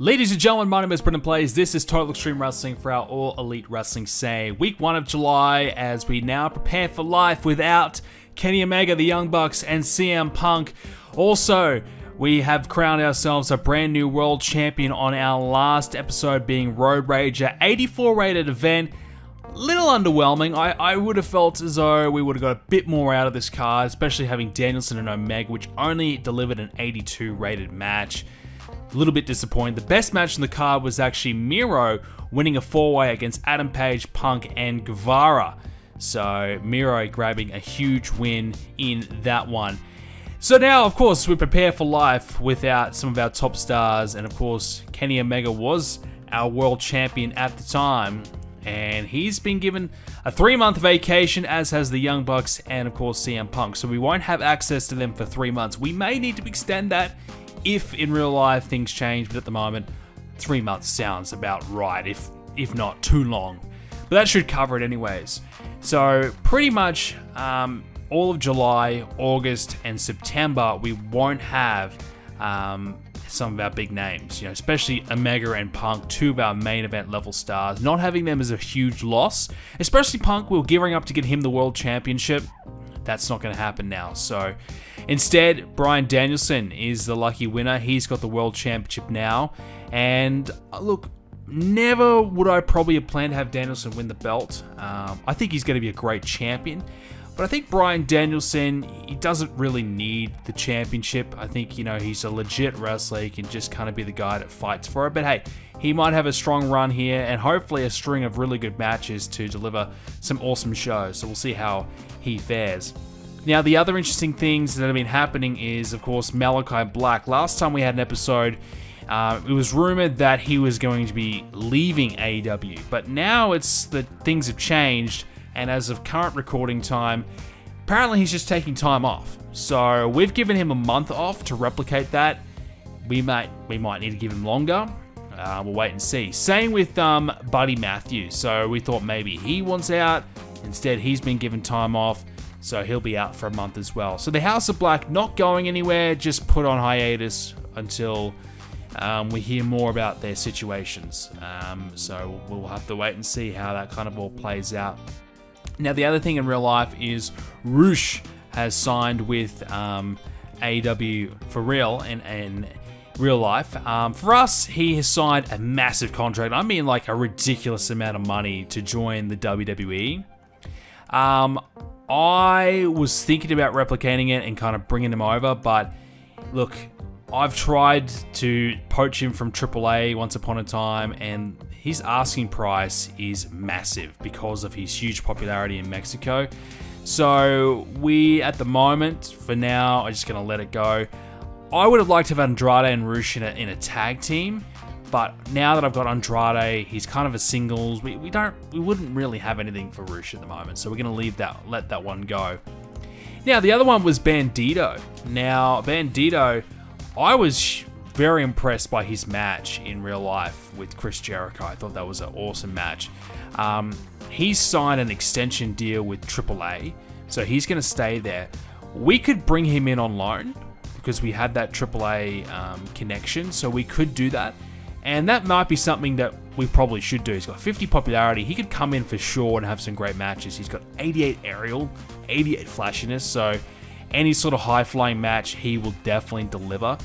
Ladies and gentlemen, my name is Brendan Plays. This is Total Extreme Wrestling for our All Elite Wrestling Say. Week 1 of July as we now prepare for life without Kenny Omega, the Young Bucks, and CM Punk. Also, we have crowned ourselves a brand new world champion on our last episode being Road Rager. 84 rated event. Little underwhelming. I would have felt as though we would have got a bit more out of this card, especially having Danielson and Omega, which only delivered an 82 rated match. A little bit disappointed. The best match in the card was actually Miro winning a 4-way against Adam Page, Punk, and Guevara. So Miro grabbing a huge win in that one. So now, of course, we prepare for life without some of our top stars, and of course, Kenny Omega was our world champion at the time, and he's been given a 3-month vacation, as has the Young Bucks and of course CM Punk. So we won't have access to them for 3 months. We may need to extend that if in real life things change, but at the moment 3 months sounds about right, if not too long. But that should cover it anyways. So pretty much all of July, August, and September we won't have some of our big names, especially Omega and Punk, 2 of our main event level stars. Not having them is a huge loss, especially Punk. We were gearing up to get him the world championship. That's not going to happen now. So instead, Bryan Danielson is the lucky winner. He's got the world championship now. And look, never would I probably have planned to have Danielson win the belt. I think he's going to be a great champion. But I think Bryan Danielson, he doesn't really need the championship. I think, he's a legit wrestler. He can just kind of be the guy that fights for it. But hey, he might have a strong run here and hopefully a string of really good matches to deliver some awesome shows. So we'll see how he fares. Now, the other interesting things that have been happening is, of course, Malachi Black. Last time we had an episode, it was rumored that he was going to be leaving AEW. But now it's that things have changed. And as of current recording time, apparently he's just taking time off. So we've given him a month off to replicate that. We might need to give him longer. We'll wait and see. Same with Buddy Matthews. So we thought maybe he wants out. Instead, he's been given time off. So he'll be out for a month as well. So the House of Black not going anywhere, just put on hiatus until we hear more about their situations. So we'll have to wait and see how that kind of all plays out. Now, the other thing in real life is Roosh has signed with AEW for real in real life. For us, he has signed a massive contract. I mean, like a ridiculous amount of money to join the WWE. I was thinking about replicating it and kind of bringing him over, but look, I've tried to poach him from AAA once upon a time, and his asking price is massive because of his huge popularity in Mexico. So we, at the moment, for now, are just going to let it go. I would have liked to have Andrade and Roosh in a tag team, but now that I've got Andrade, he's kind of a singles. We wouldn't really have anything for Roosh at the moment, so we're going to let that one go. Now, the other one was Bandito. Now, Bandito, I was very impressed by his match in real life with Chris Jericho. I thought that was an awesome match. He's signed an extension deal with AAA, so he's going to stay there. We could bring him in on loan because we had that AAA connection, so we could do that. And that might be something that we probably should do. He's got 50 popularity. He could come in for sure and have some great matches. He's got 88 aerial, 88 flashiness, so any sort of high-flying match, he will definitely deliver.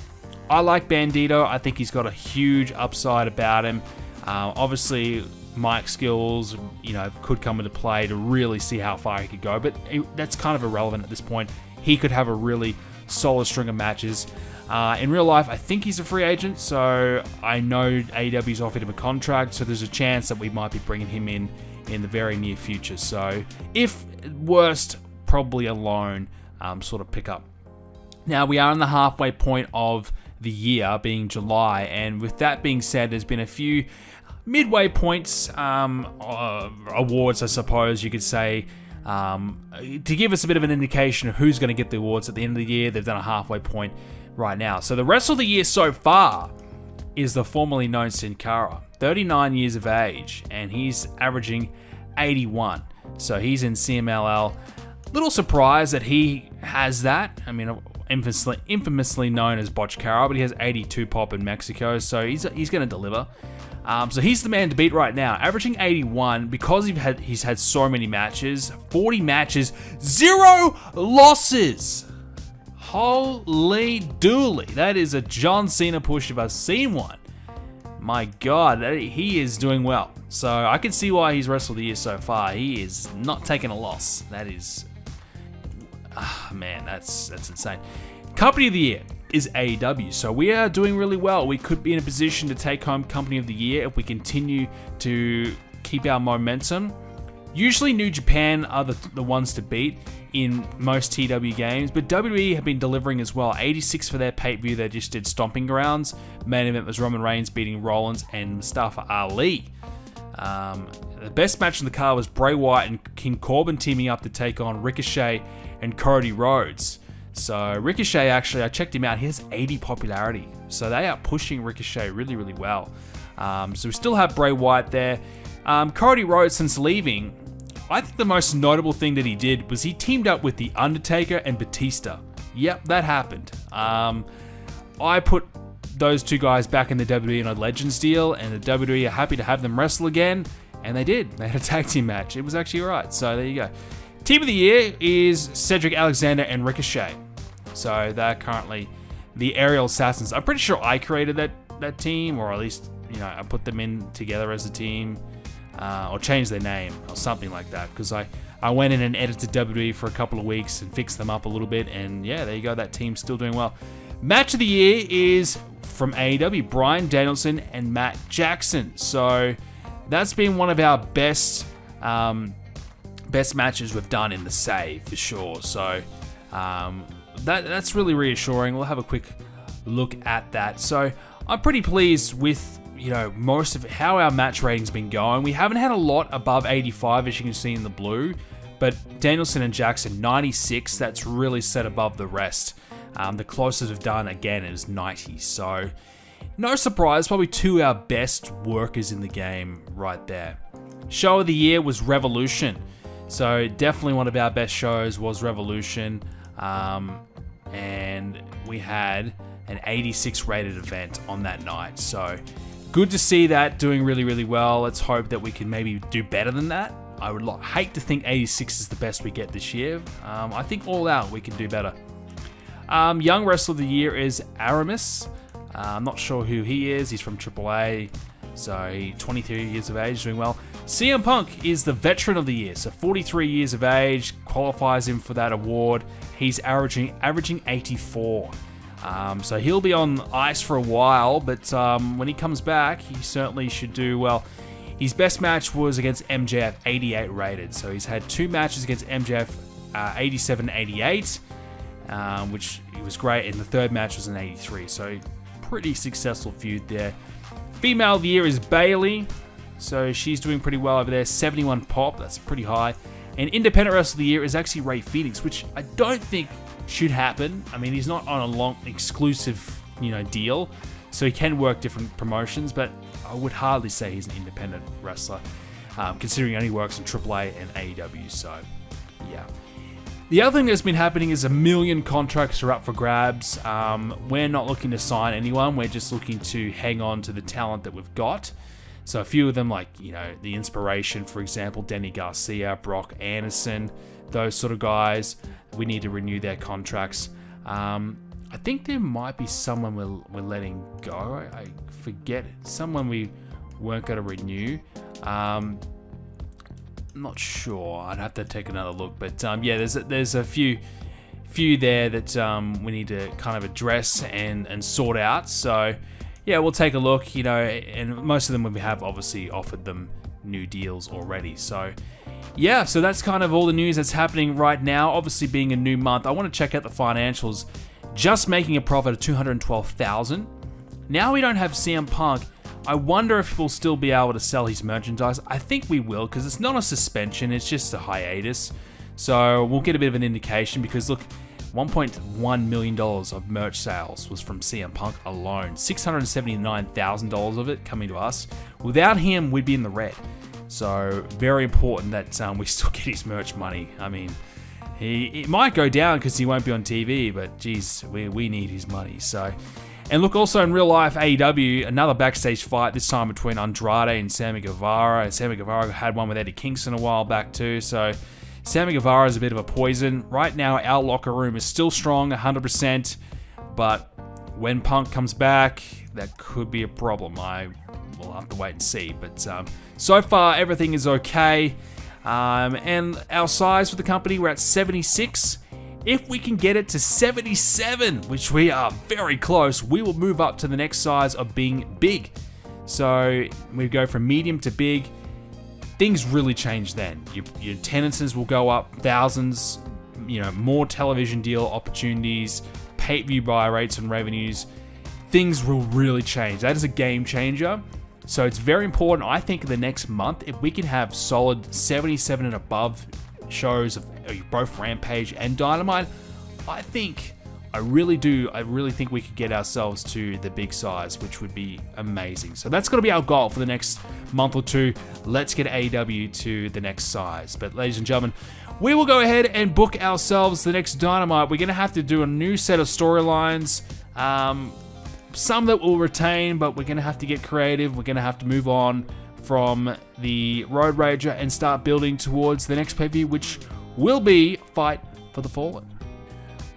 I like Bandito. I think he's got a huge upside about him. Obviously, mic skills, could come into play to really see how far he could go, but that's kind of irrelevant at this point. He could have a really solid string of matches. In real life, I think he's a free agent, so I know AEW's offered him a contract, so there's a chance that we might be bringing him in the very near future. So, if worst, probably a loan sort of pickup. Now, we are in the halfway point of the year, being July, and with that being said, there's been a few midway points, awards, I suppose you could say, to give us a bit of an indication of who's going to get the awards at the end of the year. They've done a halfway point right now. So the rest of the year so far is the formerly known Sin Cara, 39 years of age, and he's averaging 81. So he's in CMLL. Little surprised that he has that. I mean, infamously known as Botch Carroll, but he has 82 pop in Mexico, so he's going to deliver. So he's the man to beat right now, averaging 81 because he's had so many matches, 40 matches, 0 losses. Holy dooly, that is a John Cena push if I've seen one. My God, he is doing well. So I can see why he's wrestled the year so far. He is not taking a loss. That is, man, that's insane. Company of the year is AEW. So we are doing really well. We could be in a position to take home Company of the Year if we continue to keep our momentum. Usually New Japan are the ones to beat in most TW games, but WWE have been delivering as well. 86 for their pay-per-view. They just did Stomping Grounds. Main event was Roman Reigns beating Rollins and Mustafa Ali. The best match in the card was Bray Wyatt and King Corbin teaming up to take on Ricochet and Cody Rhodes. So Ricochet, actually, I checked him out. He has 80 popularity. So they are pushing Ricochet really, really well. So we still have Bray Wyatt there. Cody Rhodes, since leaving, I think the most notable thing that he did was he teamed up with The Undertaker and Batista. Yep, that happened. I put those two guys back in the WWE in a Legends deal, and the WWE are happy to have them wrestle again, and they did. They had a tag team match. It was actually alright, so there you go. Team of the Year is Cedric Alexander and Ricochet. So they're currently the Aerial Assassins. I'm pretty sure I created that team, or at least, you know, I put them in together as a team. Or change their name or something like that, because I went in and edited WWE for a couple of weeks and fixed them up a little bit, and yeah, there you go, that team's still doing well. Match of the year is from AEW, Bryan Danielson and Matt Jackson. So that's been one of our best matches we've done in the save for sure. So that's really reassuring. We'll have a quick look at that. So I'm pretty pleased with, you know, most of how our match rating's been going. We haven't had a lot above 85, as you can see in the blue, but Danielson and Jackson, 96, that's really set above the rest. The closest we've done, again, is 90, so no surprise, probably two of our best workers in the game right there. Show of the year was Revolution, so definitely one of our best shows was Revolution, and we had an 86 rated event on that night, so good to see that doing really, really well. Let's hope that we can maybe do better than that. I would hate to think 86 is the best we get this year. I think all out we can do better. Young Wrestler of the Year is Aramis. I'm not sure who he is. He's from AAA, so he's 23 years of age, doing well. CM Punk is the Veteran of the Year, so 43 years of age, qualifies him for that award. He's averaging 84. So he'll be on ice for a while, but when he comes back, he certainly should do well. His best match was against MJF, 88 rated. So he's had two matches against MJF, 87, 88, which was great, and the third match was an 83. So pretty successful feud there. Female of the Year is Bayley. So she's doing pretty well over there, 71 pop, that's pretty high. And Independent Wrestler of the Year is actually Rey Fenix, which I don't think should happen. I mean, he's not on a long exclusive, you know, deal, so he can work different promotions, but I would hardly say he's an independent wrestler, considering he only works in AAA and AEW, so yeah. The other thing that's been happening is 1 million contracts are up for grabs. We're not looking to sign anyone, we're just looking to hang on to the talent that we've got. So a few of them, like, you know, The Inspiration, for example, Danny Garcia, Brock Anderson, those sort of guys, we need to renew their contracts. I think there might be someone we're letting go. I forget it. Someone we weren't going to renew. Not sure. I'd have to take another look. But yeah, there's a few there that we need to kind of address and sort out. So yeah, we'll take a look. You know, and most of them we have obviously offered them new deals already. So yeah, so that's kind of all the news that's happening right now. Obviously, being a new month, I want to check out the financials. Just making a profit of $212,000. Now we don't have CM Punk. I wonder if we'll still be able to sell his merchandise. I think we will, because it's not a suspension, it's just a hiatus. So we'll get a bit of an indication, because look, $1.1 million of merch sales was from CM Punk alone. $679,000 of it coming to us. Without him, we'd be in the red. So very important that we still get his merch money. I mean, It might go down because he won't be on TV, but geez, we need his money. So, and look, also in real life, AEW, another backstage fight, this time between Andrade and Sammy Guevara. And Sammy Guevara had one with Eddie Kingston a while back too, so Sammy Guevara is a bit of a poison. Right now, our locker room is still strong, 100%, but when Punk comes back, that could be a problem. We'll have to wait and see, but so far, everything is okay. And our size for the company, we're at 76. If we can get it to 77, which we are very close, we will move up to the next size of being big. So we go from medium to big. Things really change then. Your attendances will go up thousands, more television deal opportunities, pay-per-view buy rates and revenues. Things will really change. That is a game changer. So it's very important, I think, in the next month, if we can have solid 77 and above shows of both Rampage and Dynamite, I really think we could get ourselves to the big size, which would be amazing. So that's going to be our goal for the next month or two. Let's get AEW to the next size. But ladies and gentlemen, we will go ahead and book ourselves the next Dynamite. We're going to have to do a new set of storylines. Some that we'll retain, but we're going to have to get creative. We're going to have to move on from the Road Rager and start building towards the next pay-per-view, which will be Fight for the Fallen.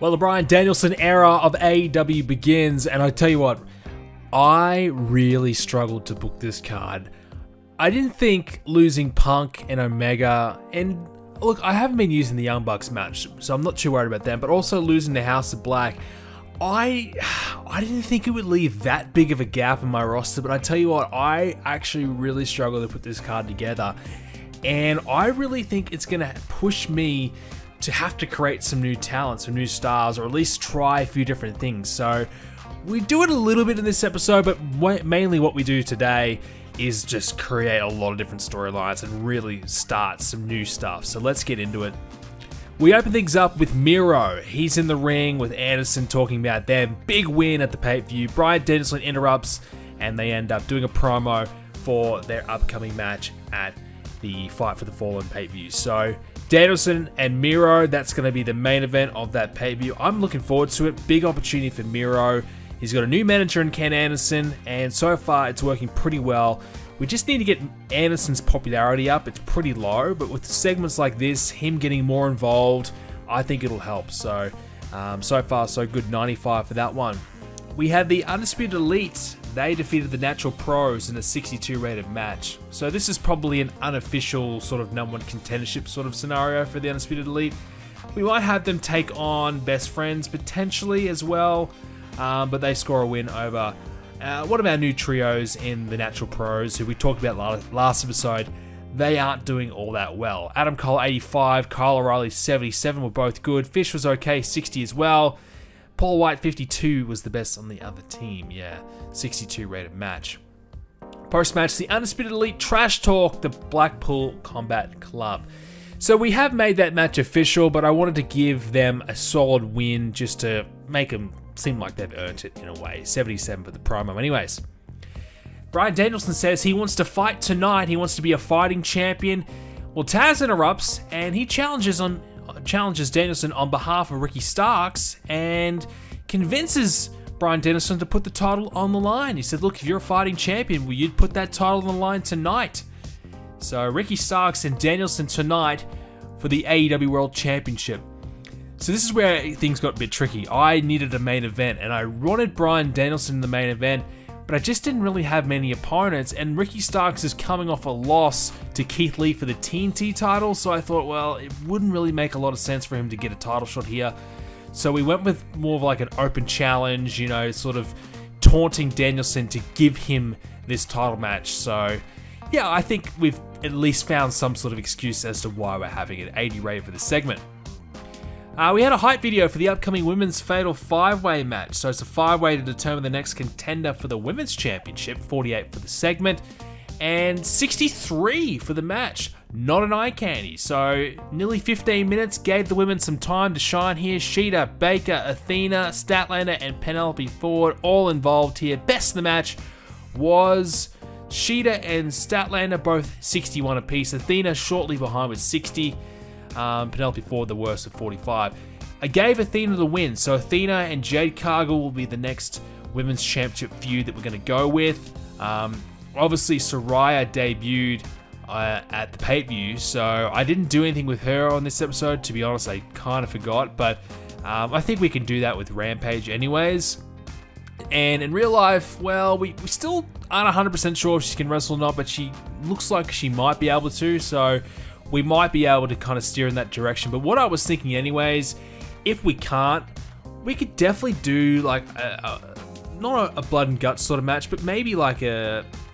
Well, the Bryan Danielson era of AEW begins, and I tell you what, I really struggled to book this card. I didn't think losing Punk and Omega, and look, I haven't been using the Young Bucks match, so I'm not too worried about them, but also losing the House of Black, I didn't think it would leave that big of a gap in my roster, but I tell you what, I actually really struggled to put this card together, and I really think it's going to push me to have to create some new talent, some new stars, or at least try a few different things. So we do it a little bit in this episode, but mainly what we do today is just create a lot of different storylines and really start some new stuff. So let's get into it. We open things up with Miro. He's in the ring with Anderson talking about their big win at the pay-per-view. Bryan Danielson interrupts, and they end up doing a promo for their upcoming match at the Fight for the Fallen pay-per-view. So Danielson and Miro, that's going to be the main event of that pay-per-view. I'm looking forward to it. Big opportunity for Miro. He's got a new manager in Ken Anderson, and so far it's working pretty well. We just need to get Anderson's popularity up. It's pretty low, but with segments like this, him getting more involved, I think it'll help. So, so far so good, 95 for that one. We had the Undisputed Elite. They defeated the Natural Pros in a 62 rated match. So this is probably an unofficial sort of #1 contendership sort of scenario for the Undisputed Elite. We might have them take on Best Friends potentially as well, but they score a win over one of our new trios in the Natural Pros, who we talked about last episode. They aren't doing all that well. Adam Cole 85, Kyle O'Reilly 77 were both good. Fish was okay, 60 as well. Paul White 52 was the best on the other team. Yeah, 62 rated match. Post-match, the Undisputed Elite trash talk the Blackpool Combat Club. So we have made that match official, but I wanted to give them a solid win just to make them seem like they've earned it in a way. 77 for the promo. Anyways, Bryan Danielson says he wants to fight tonight. He wants to be a fighting champion. Well, Taz interrupts, and he challenges Danielson on behalf of Ricky Starks and convinces Bryan Danielson to put the title on the line. He said, look, if you're a fighting champion, well, you'd put that title on the line tonight. So Ricky Starks and Danielson tonight for the AEW World Championship. So this is where things got a bit tricky. I needed a main event, and I wanted Bryan Danielson in the main event, but I just didn't really have many opponents, and Ricky Starks is coming off a loss to Keith Lee for the TNT title, so I thought, well, it wouldn't really make a lot of sense for him to get a title shot here. So we went with more of like an open challenge, you know, sort of taunting Danielson to give him this title match. So yeah, I think we've at least found some sort of excuse as to why we're having an 80 rated for this segment. We had a hype video for the upcoming Women's Fatal 5-Way match. So it's a 5-way to determine the next contender for the Women's Championship. 48 for the segment, and 63 for the match. Not an eye candy. So nearly 15 minutes gave the women some time to shine here. Sheeta, Baker, Athena, Statlander, and Penelope Ford all involved here. Best of the match was Sheeta and Statlander, both 61 apiece. Athena shortly behind with 60. Penelope Ford the worst of 45. I gave Athena the win, so Athena and Jade Cargill will be the next women's championship feud that we're going to go with. Obviously, Saraya debuted at the pay-per-view, so I didn't do anything with her on this episode. To be honest, I kind of forgot, but I think we can do that with Rampage anyways. And in real life, well, we still aren't 100% sure if she can wrestle or not, but she looks like she might be able to, so we might be able to kind of steer in that direction. But what I was thinking anyways, if we can't, we could definitely do like not a blood and guts sort of match, but maybe like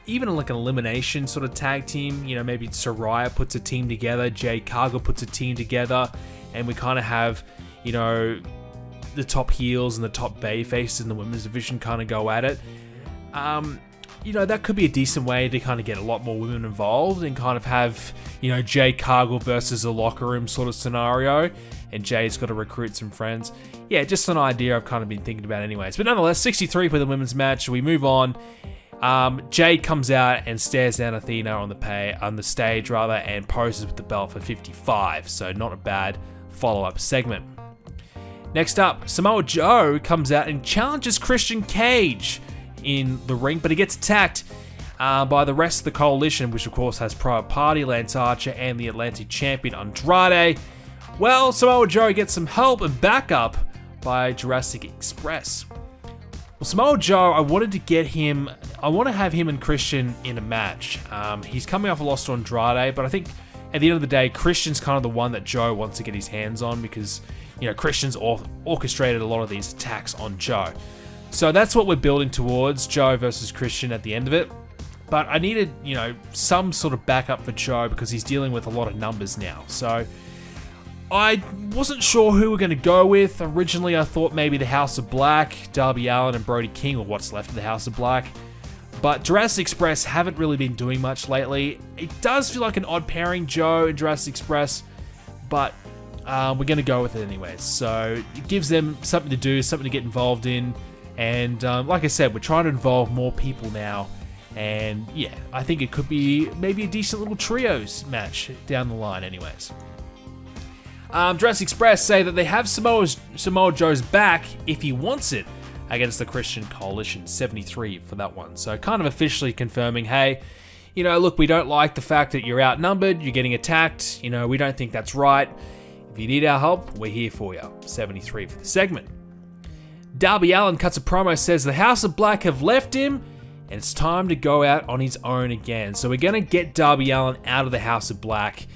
even like an elimination sort of tag team. You know, maybe Saraya puts a team together, Jade Cargill puts a team together, and we kind of have, you know, the top heels and the top bay faces in the women's division kind of go at it. You know, that could be a decent way to kind of get a lot more women involved and kind of have, you know, Jade Cargill versus a locker room sort of scenario, and Jade's got to recruit some friends. Yeah, just an idea I've kind of been thinking about anyways. But nonetheless, 63 for the women's match. We move on. Jade comes out and stares down Athena on the stage and poses with the belt for 55. So not a bad follow-up segment. Next up, Samoa Joe comes out and challenges Christian Cage in the ring, but he gets attacked by the rest of the coalition, which of course has Private Party, Lance Archer, and the Atlantic Champion Andrade. Well, Samoa Joe gets some help and backup by Jurassic Express. Well, Samoa Joe, I want to have him and Christian in a match. He's coming off a loss to Andrade, but I think at the end of the day, Christian's kind of the one that Joe wants to get his hands on because, you know, Christian's orchestrated a lot of these attacks on Joe. So that's what we're building towards, Joe versus Christian at the end of it. But I needed, you know, some sort of backup for Joe because he's dealing with a lot of numbers now. So I wasn't sure who we're going to go with. Originally, I thought maybe the House of Black, Darby Allin and Brody King, or what's left of the House of Black. But Jurassic Express haven't really been doing much lately. It does feel like an odd pairing, Joe and Jurassic Express, but we're going to go with it anyways. So it gives them something to do, something to get involved in. And like I said, we're trying to involve more people now. And yeah, I think it could be maybe a decent little trios match down the line anyways. Jurassic Express say that they have Samoa Joe's back if he wants it against the Christian Coalition. 73 for that one. So kind of officially confirming, hey, you know, look, we don't like the fact that you're outnumbered, you're getting attacked. You know, we don't think that's right. If you need our help, we're here for you. 73 for the segment. Darby Allin cuts a promo, says the House of Black have left him, and it's time to go out on his own again. So we're going to get Darby Allin out of the House of Black.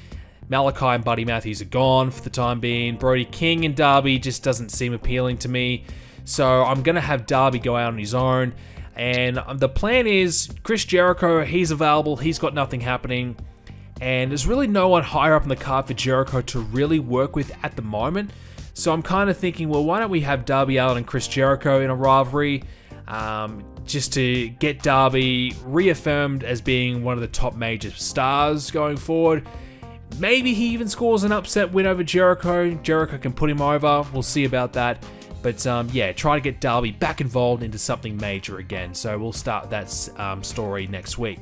Malachi and Buddy Matthews are gone for the time being. Brody King and Darby just doesn't seem appealing to me. So I'm going to have Darby go out on his own. And the plan is Chris Jericho, he's available, he's got nothing happening. And there's really no one higher up in the card for Jericho to really work with at the moment. So I'm kind of thinking, well, why don't we have Darby Allin and Chris Jericho in a rivalry, just to get Darby reaffirmed as being one of the top major stars going forward. Maybe he even scores an upset win over Jericho. Jericho can put him over. We'll see about that. But yeah, try to get Darby back involved into something major again. So we'll start that story next week.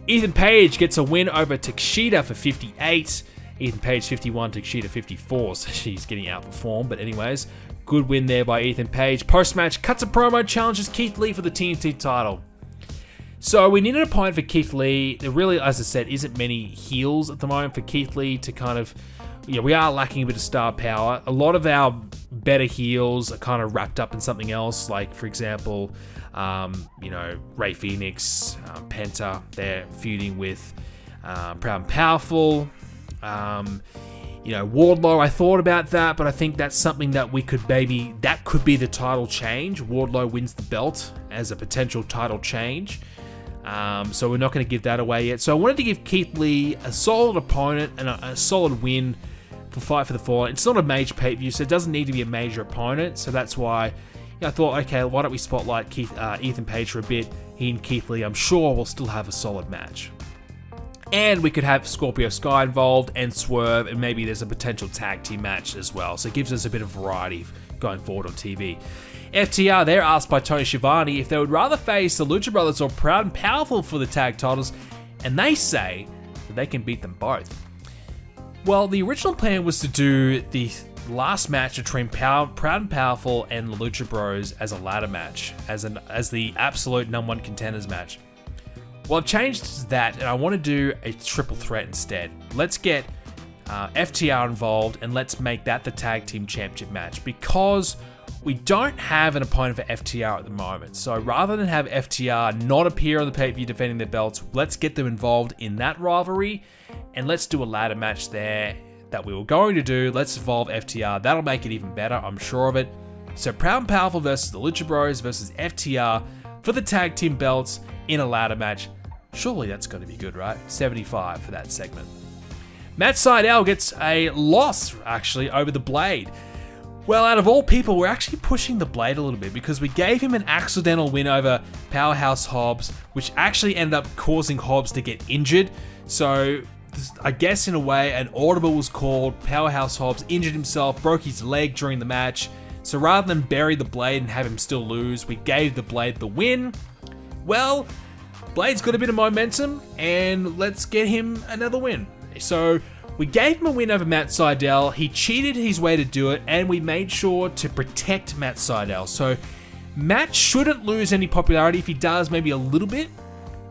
Ethan Page gets a win over Takeshita for 58. Ethan Page 51, Takeshita 54, so she's getting outperformed. But anyways, good win there by Ethan Page. Post-match, cuts a promo, challenges Keith Lee for the TNT title. So we needed a point for Keith Lee. There really, as I said, isn't many heels at the moment for Keith Lee to kind of, yeah, we are lacking a bit of star power. A lot of our better heels are kind of wrapped up in something else, like, for example, you know, Rey Fenix, Penta, they're feuding with Proud and Powerful. You know, Wardlow, I thought about that, but I think that's something that we could maybe, that could be the title change. Wardlow wins the belt as a potential title change. So we're not going to give that away yet. So I wanted to give Keith Lee a solid opponent and a solid win for Fight for the Fallen. It's not a major pay-per-view, so it doesn't need to be a major opponent. So that's why, you know, I thought, okay, why don't we spotlight Ethan Page for a bit. He and Keith Lee, I'm sure, will still have a solid match. And we could have Scorpio Sky involved and Swerve, and maybe there's a potential tag team match as well. So it gives us a bit of variety going forward on TV. FTR, they're asked by Tony Schiavone if they would rather face the Lucha Brothers or Proud and Powerful for the tag titles, and they say that they can beat them both. Well, the original plan was to do the last match between Proud and Powerful and the Lucha Bros as a ladder match, as the absolute #1 contenders match. Well, I've changed that, and I want to do a triple threat instead. Let's get FTR involved, and let's make that the Tag Team Championship match, because we don't have an opponent for FTR at the moment. So rather than have FTR not appear on the pay-per-view defending their belts, let's get them involved in that rivalry, and let's do a ladder match there that we were going to do. Let's involve FTR. That'll make it even better, I'm sure of it. So Proud and Powerful versus the Lucha Bros versus FTR for the tag team belts in a ladder match. Surely that's going to be good, right? 75 for that segment. Matt Sydal gets a loss, actually, over the Blade. Well, out of all people, we're actually pushing the Blade a little bit, because we gave him an accidental win over Powerhouse Hobbs, which actually ended up causing Hobbs to get injured. So I guess in a way, an audible was called. Powerhouse Hobbs injured himself, broke his leg during the match. So rather than bury the Blade and have him still lose, we gave the Blade the win. Well, Blade's got a bit of momentum, and let's get him another win. So we gave him a win over Matt Sydal. He cheated his way to do it, and we made sure to protect Matt Sydal. So Matt shouldn't lose any popularity. If he does, maybe a little bit.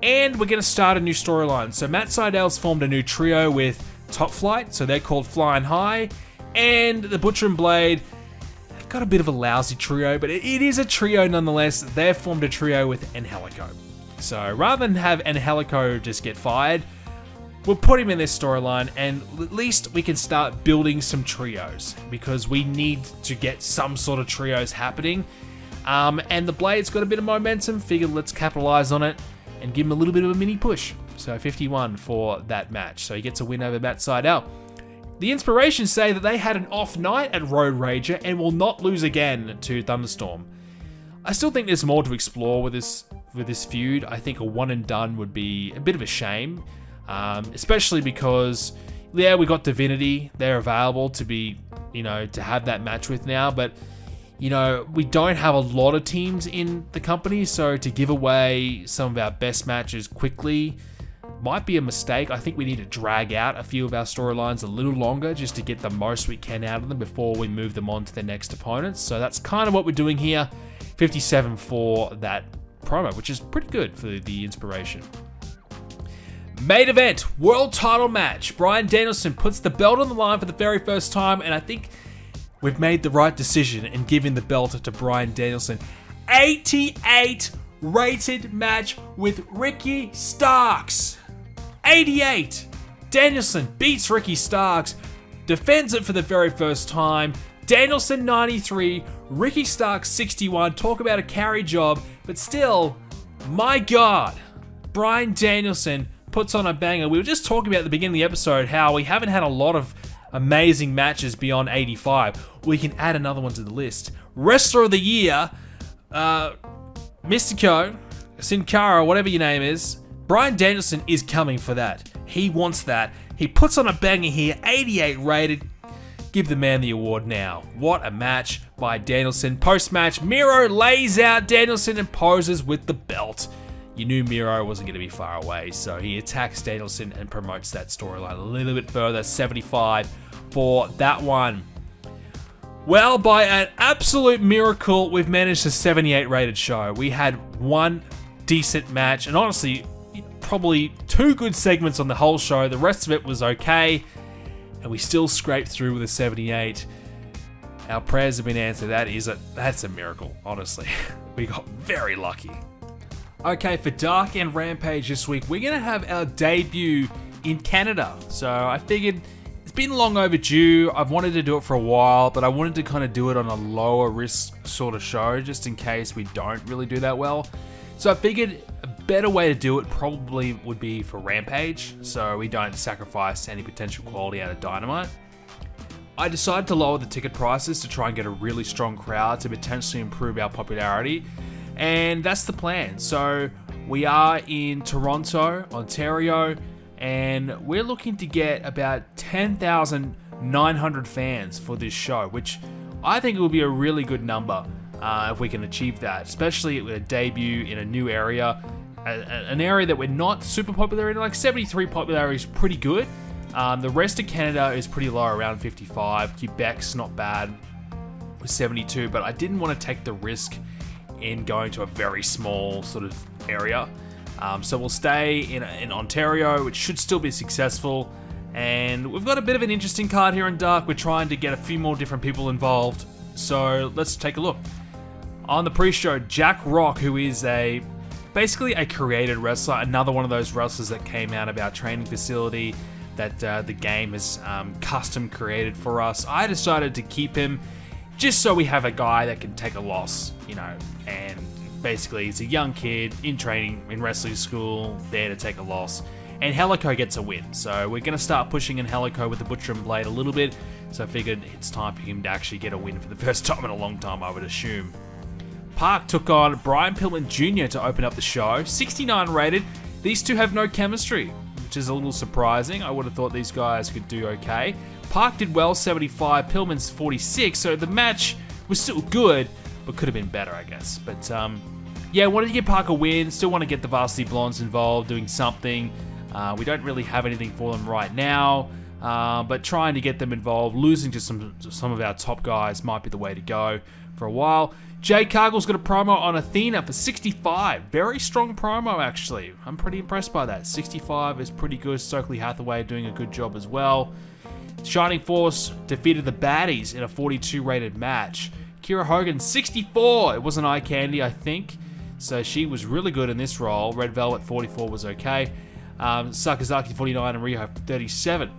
And we're going to start a new storyline. So Matt Sydal's formed a new trio with Top Flight, so they're called Flying High, and the Butcher and Blade. They've got a bit of a lousy trio, but it is a trio nonetheless. They've formed a trio with Angelico. So rather than have Angelico just get fired, we'll put him in this storyline, and at least we can start building some trios, because we need to get some sort of trios happening. And the Blade's got a bit of momentum. Figured let's capitalize on it and give him a little bit of a mini push. So 51 for that match. So he gets a win over Matt Sydal. The Inspirations say that they had an off night at Road Rager and will not lose again to Thunderstorm. I still think there's more to explore with this feud. I think a one and done would be a bit of a shame. Especially because, yeah, we got Divinity. They're available to be, to have that match with now. But, we don't have a lot of teams in the company. So to give away some of our best matches quickly might be a mistake. I think we need to drag out a few of our storylines a little longer just to get the most we can out of them before we move them on to their next opponents. So that's kind of what we're doing here. 57 for that promo, which is pretty good for the Inspiration. Main event, world title match. Bryan Danielson puts the belt on the line for the very first time, and I think we've made the right decision in giving the belt to Bryan Danielson. 88 rated match with Ricky Starks. 88. Danielson beats Ricky Starks, defends it for the very first time. Danielson 93, Ricky Starks 61. Talk about a carry job, but still, my God, Bryan Danielson puts on a banger. We were just talking about at the beginning of the episode how we haven't had a lot of amazing matches beyond 85. We can add another one to the list. Wrestler of the Year, Mystico, Sin Cara, whatever your name is, Bryan Danielson is coming for that. He wants that. He puts on a banger here, 88 rated. Give the man the award now. What a match by Danielson. Post-match, Miro lays out Danielson and poses with the belt. You knew Miro wasn't going to be far away, so he attacks Danielson and promotes that storyline a little bit further. 75 for that one. Well, by an absolute miracle, we've managed a 78 rated show. We had one decent match, and honestly, probably two good segments on the whole show. The rest of it was okay, and we still scraped through with a 78. Our prayers have been answered. That's a miracle, honestly. We got very lucky. Okay, for Dark and Rampage this week, we're going to have our debut in Canada. So I figured it's been long overdue. I've wanted to do it for a while, but I wanted to kind of do it on a lower risk sort of show, just in case we don't really do that well. So I figured a better way to do it probably would be for Rampage, so we don't sacrifice any potential quality out of Dynamite. I decided to lower the ticket prices to try and get a really strong crowd to potentially improve our popularity. And that's the plan. So we are in Toronto, Ontario, and we're looking to get about 10,900 fans for this show, which I think will be a really good number if we can achieve that, especially with a debut in a new area, an area that we're not super popular in. Like 73 popularity is pretty good. The rest of Canada is pretty low, around 55. Quebec's not bad with 72, but I didn't want to take the risk in going to a very small sort of area. So we'll stay in Ontario, which should still be successful. And we've got a bit of an interesting card here in Dark. We're trying to get a few more different people involved. So let's take a look. On the pre-show, Jack Rock, who is basically a created wrestler, another one of those wrestlers that came out of our training facility that the game has custom created for us. I decided to keep him just so we have a guy that can take a loss, you know, and basically he's a young kid in training in wrestling school, there to take a loss. And Helico gets a win, so we're going to start pushing in Helico with the Butcher and Blade a little bit, so I figured it's time for him to actually get a win for the first time in a long time, I would assume. Park took on Brian Pillman Jr. to open up the show, 69 rated. These two have no chemistry, which is a little surprising. I would have thought these guys could do okay. Park did well, 75, Pillman's 46, so the match was still good, but could have been better, I guess. But yeah, wanted to get Park a win, still want to get the Varsity Blondes involved, doing something. We don't really have anything for them right now, but trying to get them involved, losing to some of our top guys might be the way to go for a while. Jay Cargill's got a promo on Athena for 65. Very strong promo, actually. I'm pretty impressed by that. 65 is pretty good. Stokely Hathaway doing a good job as well. Shining Force defeated the Baddies in a 42 rated match. Kira Hogan, 64. It was an eye candy, I think. So she was really good in this role. Red Velvet, 44 was okay. Sakazaki 49 and Rio 37.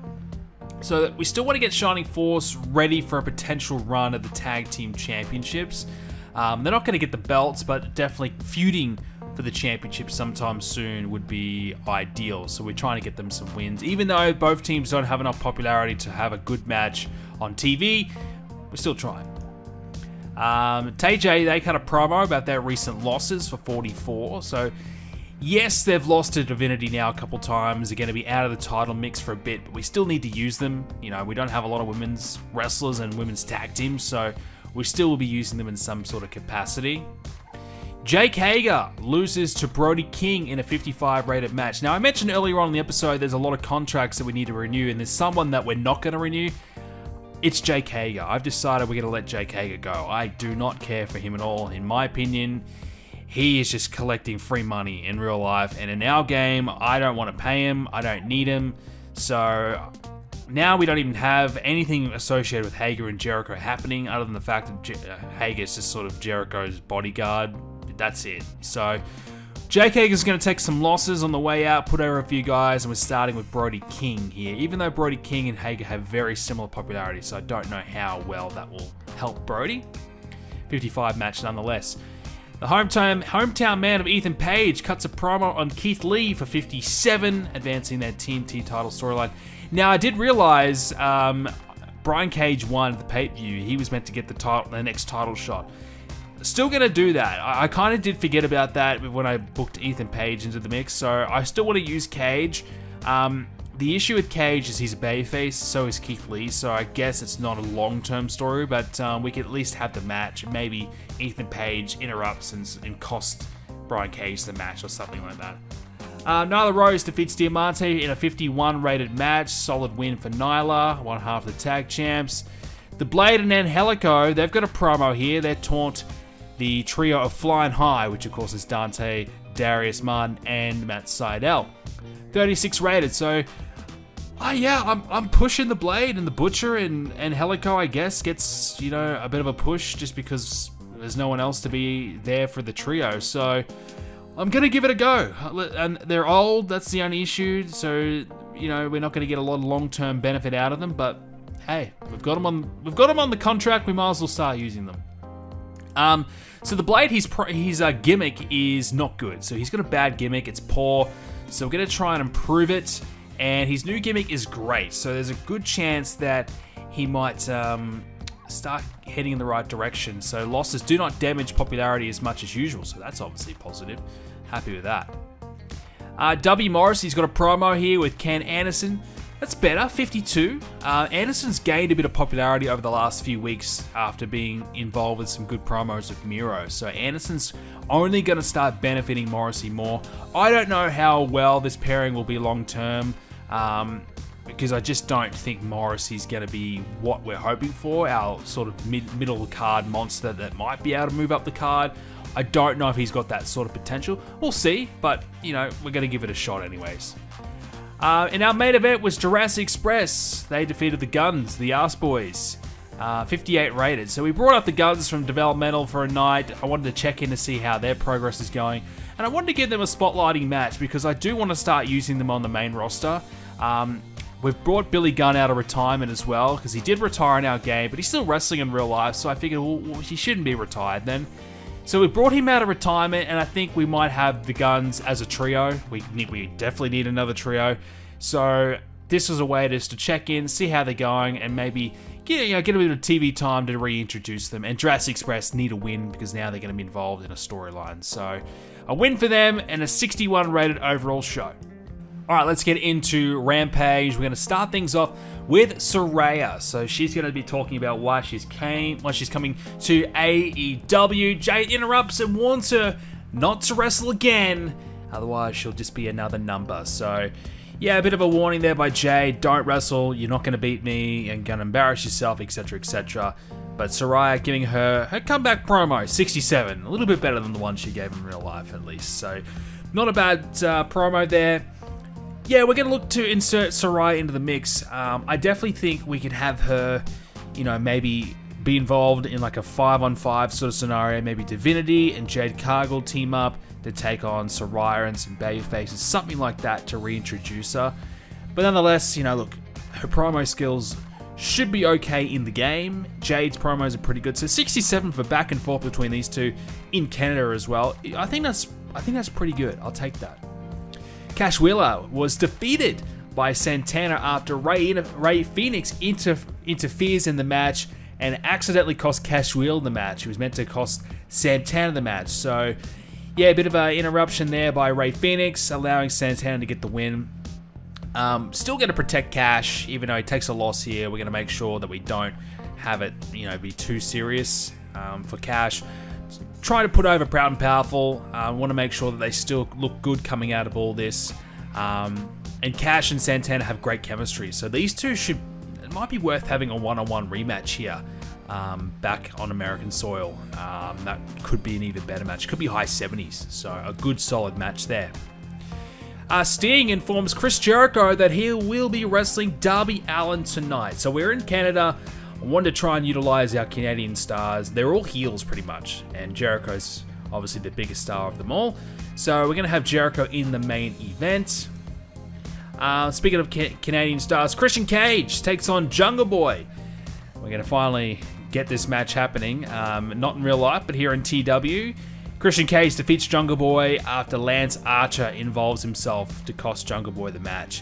So we still want to get Shining Force ready for a potential run at the Tag Team Championships. They're not going to get the belts, but definitely feuding for the championship sometime soon would be ideal. So we're trying to get them some wins. Even though both teams don't have enough popularity to have a good match on TV, we're still trying. TJ, they cut a promo about their recent losses for 44. So yes, they've lost to Divinity now a couple times. They're going to be out of the title mix for a bit, but we still need to use them. You know, we don't have a lot of women's wrestlers and women's tag teams, so we still will be using them in some sort of capacity. Jake Hager loses to Brody King in a 55 rated match. Now, I mentioned earlier on in the episode there's a lot of contracts that we need to renew, and there's someone that we're not going to renew. It's Jake Hager. I've decided we're going to let Jake Hager go. I do not care for him at all. In my opinion, he is just collecting free money in real life, and in our game, I don't want to pay him. I don't need him. So now we don't even have anything associated with Hager and Jericho happening, other than the fact that Hager is just sort of Jericho's bodyguard. That's it. So Jake Hager's going to take some losses on the way out, put over a few guys, and we're starting with Brody King here. Even though Brody King and Hager have very similar popularity, so I don't know how well that will help Brody. 55 match nonetheless. The hometown man of Ethan Page cuts a promo on Keith Lee for 57, advancing their TNT title storyline. Now, I did realize Brian Cage won at the pay-per-view. He was meant to get the next title shot. Still going to do that. I kind of did forget about that when I booked Ethan Page into the mix, so I still want to use Cage. The issue with Cage is he's a babyface, so is Keith Lee, so I guess it's not a long-term story, but we could at least have the match. Maybe Ethan Page interrupts and cost Brian Cage the match or something like that. Nyla Rose defeats Diamante in a 51 rated match. Solid win for Nyla, one half of the tag champs. The Blade and Angelico, they've got a promo here. They taunt the trio of Flying High, which of course is Dante, Darius Martin, and Matt Sydal. 36 rated, so yeah, I'm pushing the Blade and the Butcher, and Helico, I guess, gets, you know, a bit of a push just because there's no one else to be there for the trio. So I'm gonna give it a go. And they're old, that's the only issue. So, you know, we're not gonna get a lot of long-term benefit out of them, but hey, we've got them on the contract. We might as well start using them. So the Blade, his gimmick is not good. So he's got a bad gimmick. It's poor. So we're going to try and improve it. And his new gimmick is great. So there's a good chance that he might start heading in the right direction. So losses do not damage popularity as much as usual. So that's obviously positive. Happy with that. W. Morrissey's got a promo here with Ken Anderson. That's better, 52. Anderson's gained a bit of popularity over the last few weeks after being involved with some good promos with Miro. So Anderson's only going to start benefiting Morrissey more. I don't know how well this pairing will be long term. because I just don't think Morrissey's going to be what we're hoping for, our sort of middle card monster that might be able to move up the card. I don't know if he's got that sort of potential. We'll see, but, you know, we're going to give it a shot anyways. In our main event was Jurassic Express. They defeated the Guns, the Arse Boys. 58 rated. So we brought up the Guns from developmental for a night. I wanted to check in to see how their progress is going. And I wanted to give them a spotlighting match because I do want to start using them on the main roster. We've brought Billy Gunn out of retirement as well because he did retire in our game, but he's still wrestling in real life, so I figured, well, he shouldn't be retired then. So we brought him out of retirement, and I think we might have the Guns as a trio. We definitely need another trio. So this was a way just to check in, see how they're going, and maybe get a bit of TV time to reintroduce them. And Jurassic Express need a win because now they're going to be involved in a storyline. So a win for them and a 61 rated overall show. All right, let's get into Rampage. We're going to start things off with Saraya. So she's going to be talking about why she's coming to AEW. Jade interrupts and warns her not to wrestle again, otherwise she'll just be another number. So yeah, a bit of a warning there by Jade. Don't wrestle, you're not going to beat me, and going to embarrass yourself, etc, etc. But Saraya giving her comeback promo, 67. A little bit better than the one she gave in real life, at least. So not a bad promo there. Yeah, we're going to look to insert Saraya into the mix. I definitely think we could have her, you know, maybe be involved in like a 5-on-5 sort of scenario. Maybe Divinity and Jade Cargill team up to take on Saraya and some babyfaces, something like that to reintroduce her. But nonetheless, you know, look, her promo skills should be okay in the game. Jade's promos are pretty good. So 67 for back and forth between these two in Canada as well. I think that's pretty good. I'll take that. Cash Wheeler was defeated by Santana after Ray Phoenix interferes in the match and accidentally cost Cash Wheeler the match. He was meant to cost Santana the match. So yeah, a bit of an interruption there by Ray Phoenix, allowing Santana to get the win. Still going to protect Cash, even though he takes a loss here. We're going to make sure that we don't have it, you know, be too serious for Cash. Try to put over Proud and Powerful. Want to make sure that they still look good coming out of all this. And Cash and Santana have great chemistry, so these two it might be worth having a one-on-one rematch here back on American soil. That could be an even better match. Could be high 70s, so a good solid match there. Sting informs Chris Jericho that he will be wrestling Darby Allin tonight. So we're in Canada. I wanted to try and utilize our Canadian stars. They're all heels pretty much, and Jericho's obviously the biggest star of them all. So we're going to have Jericho in the main event. Speaking of Canadian stars, Christian Cage takes on Jungle Boy. We're going to finally get this match happening, not in real life, but here in TW. Christian Cage defeats Jungle Boy after Lance Archer involves himself to cost Jungle Boy the match.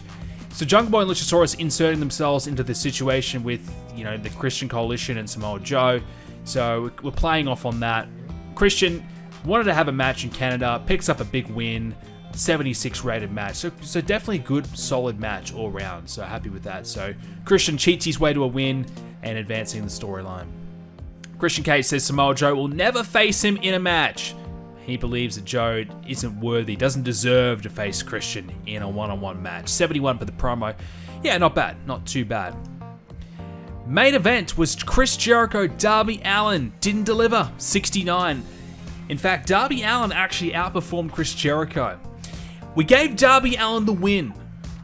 So Jungle Boy and Luchasaurus inserting themselves into the situation with, you know, the Christian Coalition and Samoa Joe. So we're playing off on that. Christian wanted to have a match in Canada, picks up a big win, 76 rated match. So definitely a good, solid match all around. So happy with that. So Christian cheats his way to a win and advancing the storyline. Christian Cage says Samoa Joe will never face him in a match. He believes that Joe isn't worthy, doesn't deserve to face Christian in a one-on-one match. 71 for the promo. Yeah, not bad. Not too bad. Main event was Chris Jericho, Darby Allin. Didn't deliver. 69. In fact, Darby Allin actually outperformed Chris Jericho. We gave Darby Allin the win.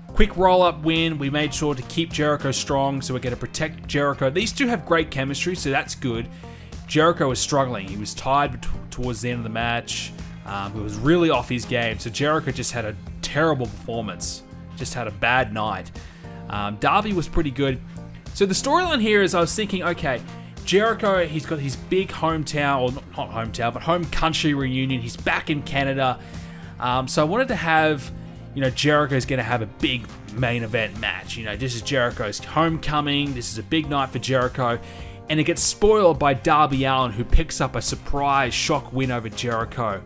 Quick roll-up win. We made sure to keep Jericho strong, so we're going to protect Jericho. These two have great chemistry, so that's good. Jericho was struggling. He was tired towards the end of the match. He was really off his game. So Jericho just had a terrible performance. Just had a bad night. Darby was pretty good. So the storyline here is I was thinking, okay, Jericho, he's got his big hometown, or not hometown, but home country reunion. He's back in Canada. So I wanted to have, you know, Jericho's going to have a big main event match. You know, this is Jericho's homecoming. This is a big night for Jericho. And it gets spoiled by Darby Allin, who picks up a surprise shock win over Jericho.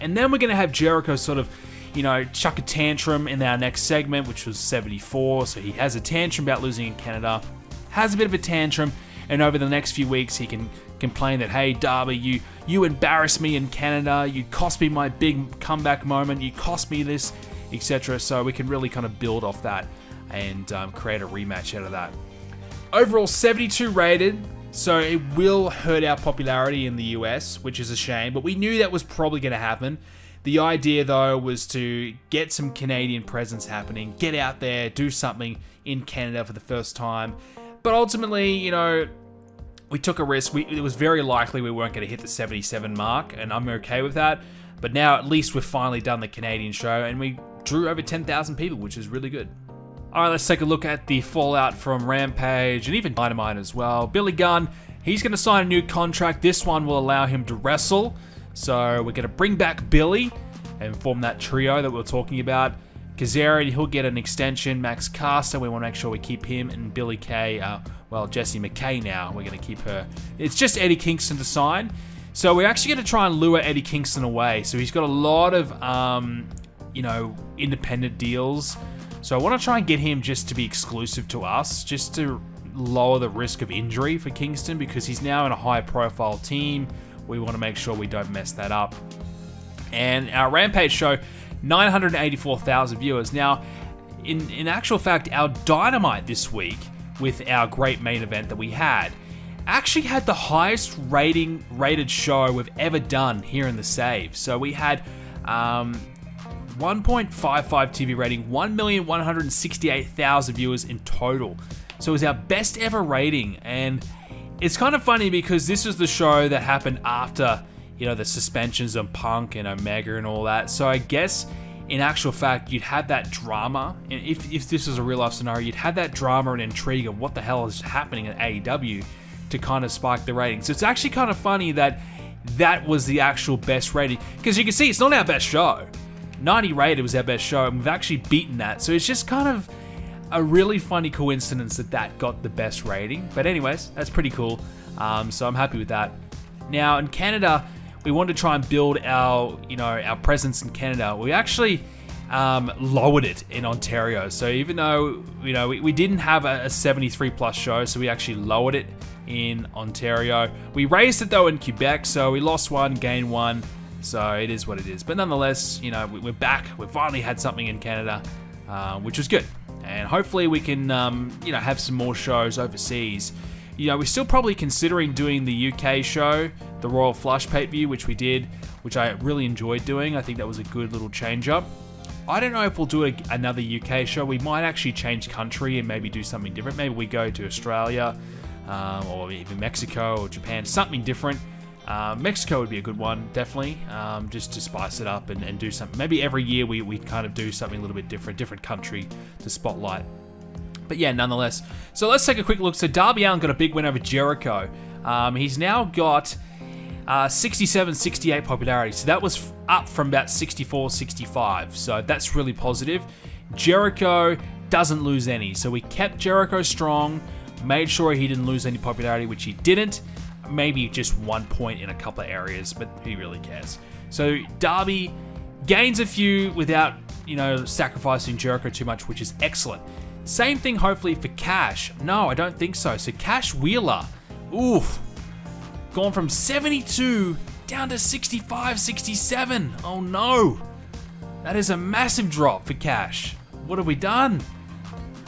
And then we're going to have Jericho sort of, you know, chuck a tantrum in our next segment, which was 74. So he has a tantrum about losing in Canada, has a bit of a tantrum, and over the next few weeks he can complain that, hey, Darby, you embarrassed me in Canada, you cost me my big comeback moment, you cost me this, etc. So we can really kind of build off that. and create a rematch out of that. Overall, 72 rated, so it will hurt our popularity in the US, which is a shame, but we knew that was probably going to happen. The idea, though, was to get some Canadian presence happening, get out there, do something in Canada for the first time. But ultimately, you know, we took a risk. It was very likely we weren't going to hit the 77 mark, and I'm okay with that. But now, at least we've finally done the Canadian show, and we drew over 10,000 people, which is really good. Alright, let's take a look at the fallout from Rampage, and even Dynamite as well. Billy Gunn, he's going to sign a new contract. This one will allow him to wrestle. So we're going to bring back Billy and form that trio that we were talking about. Kazarian, he'll get an extension. Max Caster, we want to make sure we keep him. And Billy Kay, well, Jessie McKay now, we're going to keep her. It's just Eddie Kingston to sign. So we're actually going to try and lure Eddie Kingston away. So he's got a lot of, you know, independent deals. So I want to try and get him just to be exclusive to us, just to lower the risk of injury for Kingston, because he's now in a high-profile team. We want to make sure we don't mess that up. And our Rampage show, 984,000 viewers. Now, in actual fact, our Dynamite this week, with our great main event that we had, actually had the highest rated show we've ever done here in the Save. So we had 1.55 TV rating, 1,168,000 viewers in total. So it was our best ever rating, and it's kind of funny because this was the show that happened after, you know, the suspensions of Punk and Omega and all that. So I guess, in actual fact, you'd have that drama. If this was a real life scenario, you'd have that drama and intrigue of what the hell is happening at AEW to kind of spike the ratings. So it's actually kind of funny that that was the actual best rating, because you can see it's not our best show. 90 rated was our best show, and we've actually beaten that. So it's just kind of a really funny coincidence that that got the best rating. But anyways, that's pretty cool. So I'm happy with that. Now in Canada, we wanted to try and build our, you know, our presence in Canada. We actually lowered it in Ontario. So even though, you know, we didn't have a 73 plus show, so we actually lowered it in Ontario. We raised it though in Quebec, so we lost one, gained one. So it is what it is. But nonetheless, you know, we're back. We've finally had something in Canada, which was good. And hopefully we can, you know, have some more shows overseas. You know, we're still probably considering doing the UK show, the Royal Flush pay-per-view, which we did, which I really enjoyed doing. I think that was a good little change-up. I don't know if we'll do another UK show. We might actually change country and maybe do something different. Maybe we go to Australia, or even Mexico or Japan, something different. Mexico would be a good one, definitely, just to spice it up and do something. Maybe every year we kind of do something a little bit different country to spotlight. But yeah, nonetheless. So let's take a quick look. So Darby Allin got a big win over Jericho. He's now got 67, 68 popularity. So that was up from about 64, 65. So that's really positive. Jericho doesn't lose any. So we kept Jericho strong, made sure he didn't lose any popularity, which he didn't. Maybe just 1 point in a couple of areas, but who really cares? So Darby gains a few without, you know, sacrificing Jericho too much, which is excellent. Same thing hopefully for Cash. No, I don't think so. So Cash Wheeler, oof, gone from 72 down to 65, 67. Oh no, that is a massive drop for Cash. What have we done?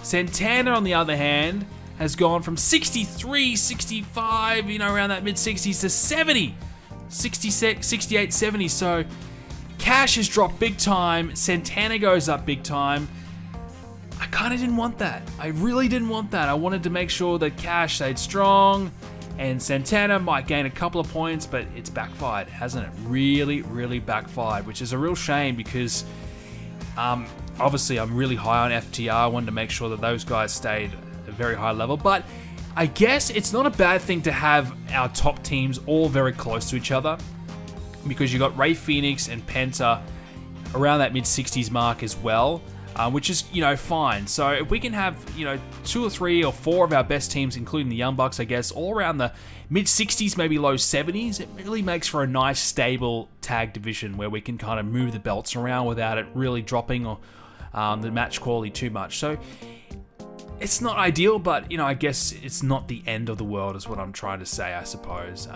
Santana, on the other hand, has gone from 63, 65, you know, around that mid-60s to 70, 66, 68, 70. So Cash has dropped big time. Santana goes up big time. I kind of didn't want that. I really didn't want that. I wanted to make sure that Cash stayed strong and Santana might gain a couple of points, but it's backfired, hasn't it? Really, really backfired, which is a real shame because obviously I'm really high on FTR. I wanted to make sure that those guys stayed a very high level, but I guess it's not a bad thing to have our top teams all very close to each other, because you got Ray Phoenix and Penta around that mid-60s mark as well, which is, you know, fine. So if we can have, you know, 2 or 3 or 4 of our best teams, including the Young Bucks, I guess, all around the mid-60s, maybe low 70s, it really makes for a nice, stable tag division where we can kind of move the belts around without it really dropping or the match quality too much. So it's not ideal, but, you know, I guess it's not the end of the world is what I'm trying to say, I suppose.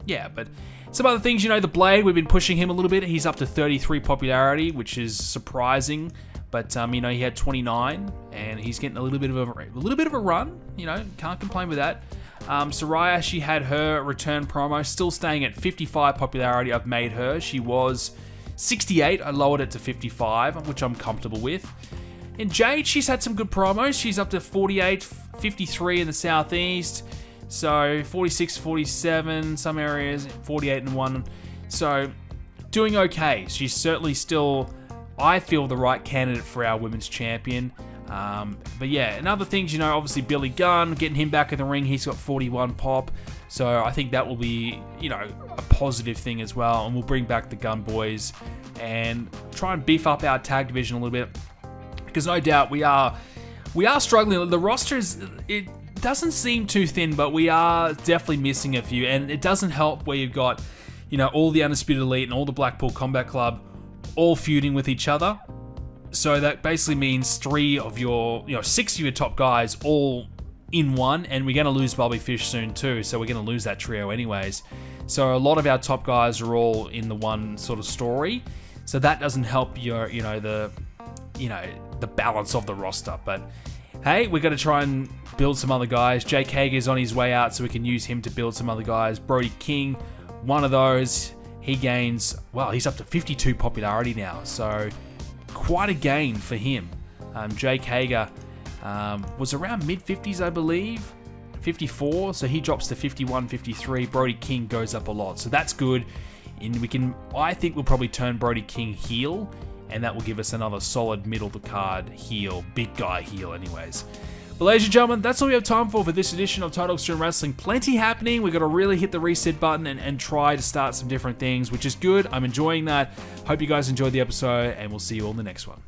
Yeah, but some other things, you know, the Blade, we've been pushing him a little bit. He's up to 33 popularity, which is surprising, But you know, he had 29, and he's getting a little bit of a run. You know, can't complain with that. Saraya, she had her return promo, still staying at 55 popularity. I've made her. She was 68. I lowered it to 55, which I'm comfortable with. And Jade, she's had some good promos. She's up to 48, 53 in the Southeast. So 46, 47, some areas, 48 and 1. So doing okay. She's certainly still, I feel, the right candidate for our women's champion. But yeah, and other things, you know, obviously Billy Gunn, getting him back in the ring, he's got 41 pop. So I think that will be, you know, a positive thing as well. And we'll bring back the Gunn boys and try and beef up our tag division a little bit. Because no doubt we are struggling. The roster it doesn't seem too thin, but we are definitely missing a few. And it doesn't help where you've got, you know, all the Undisputed Elite and all the Blackpool Combat Club all feuding with each other. So that basically means 6 of your top guys all in one, and we're going to lose Bobby Fish soon too, so we're going to lose that trio anyways. So a lot of our top guys are all in the one sort of story, so that doesn't help the balance of the roster. But hey, we're going to try and build some other guys. Jake Hager's on his way out, so we can use him to build some other guys. Brody King, one of those, he gains, well, he's up to 52 popularity now, so quite a gain for him. Jake Hager was around mid-50s, I believe, 54, so he drops to 51, 53. Brody King goes up a lot, so that's good. And I think we'll probably turn Brody King heel, and that will give us another solid middle of the card heel, big guy heel anyways. But ladies and gentlemen, that's all we have time for this edition of Total Extreme Wrestling. Plenty happening. We've got to really hit the reset button and try to start some different things, which is good. I'm enjoying that. Hope you guys enjoyed the episode, and we'll see you all in the next one.